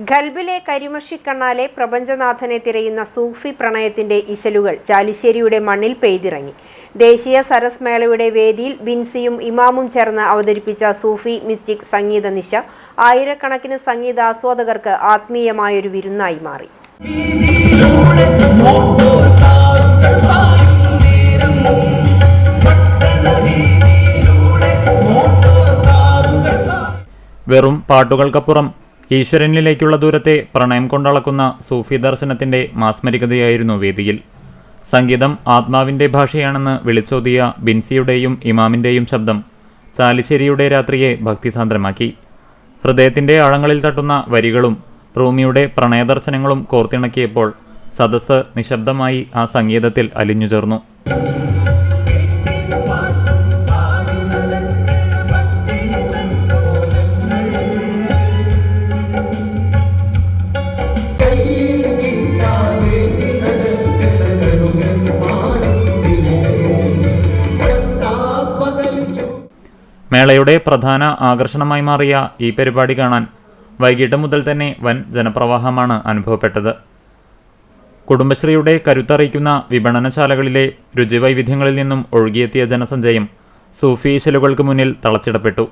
ഖൽബിലെ കരിമഷിക്കണ്ണാലെ പ്രപഞ്ചനാഥനെ തിരയുന്ന സൂഫി പ്രണയത്തിന്റെ ഇശലുകൾ ചാലിശ്ശേരിയുടെ മണ്ണിൽ പെയ്തിറങ്ങി. ദേശീയ സരസ് മേളയുടെ വേദിയിൽ ബിൻസിയും ഇമാമും ചേർന്ന് അവതരിപ്പിച്ച സൂഫി മിസ്റ്റിക് സംഗീത നിശ ആയിരക്കണക്കിന് സംഗീതാസ്വാദകർക്ക് ആത്മീയമായൊരു വിരുന്നായി മാറി. വെറും പാട്ടുകൾക്കപ്പുറം ഈശ്വരനിലേക്കുള്ള ദൂരത്തെ പ്രണയം കൊണ്ടളക്കുന്ന സൂഫി ദർശനത്തിന്റെ മാസ്മരികതയായിരുന്നു വേദിയിൽ. സംഗീതം ആത്മാവിന്റെ ഭാഷയാണെന്ന് വിളിച്ചോതിയ ബിൻസിയുടെയും ഇമാമിന്റെയും ശബ്ദം ചാലിശ്ശേരിയുടെ രാത്രിയെ ഭക്തിസാന്ദ്രമാക്കി. ഹൃദയത്തിന്റെ ആഴങ്ങളിൽ തട്ടുന്ന വരികളും റൂമിയുടെ പ്രണയദർശനങ്ങളും കോർത്തിണക്കിയപ്പോൾ സദസ്സ് നിശബ്ദമായി ആ സംഗീതത്തിൽ അലിഞ്ഞുചേർന്നു. മേളയുടെ പ്രധാന ആകർഷണമായി മാറിയ ഈ പരിപാടി കാണാൻ വൈകിട്ട് മുതൽ തന്നെ വൻ ജനപ്രവാഹമാണ് അനുഭവപ്പെട്ടത്. കുടുംബശ്രീയുടെ കരുത്തറിയിക്കുന്ന വിപണനശാലകളിലെ രുചിവൈവിധ്യങ്ങളിൽ നിന്നും ഒഴുകിയെത്തിയ ജനസഞ്ചയം സൂഫി ഇശലുകൾക്ക് മുന്നിൽ തളച്ചിടപ്പെട്ടു.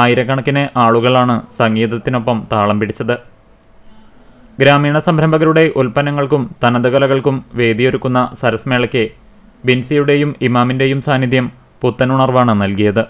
ആയിരക്കണക്കിന് ആളുകളാണ് സംഗീതത്തിനൊപ്പം താളം പിടിച്ചത്. ഗ്രാമീണ സംരംഭകരുടെ ഉൽപ്പന്നങ്ങൾക്കും തനത് കലകൾക്കും വേദിയൊരുക്കുന്ന സരസ് മേളയ്ക്ക് ബിൻസിയുടെയും ഇമാമിൻ്റെയും സാന്നിധ്യം പുത്തനുണർവാണ് നൽകിയത്.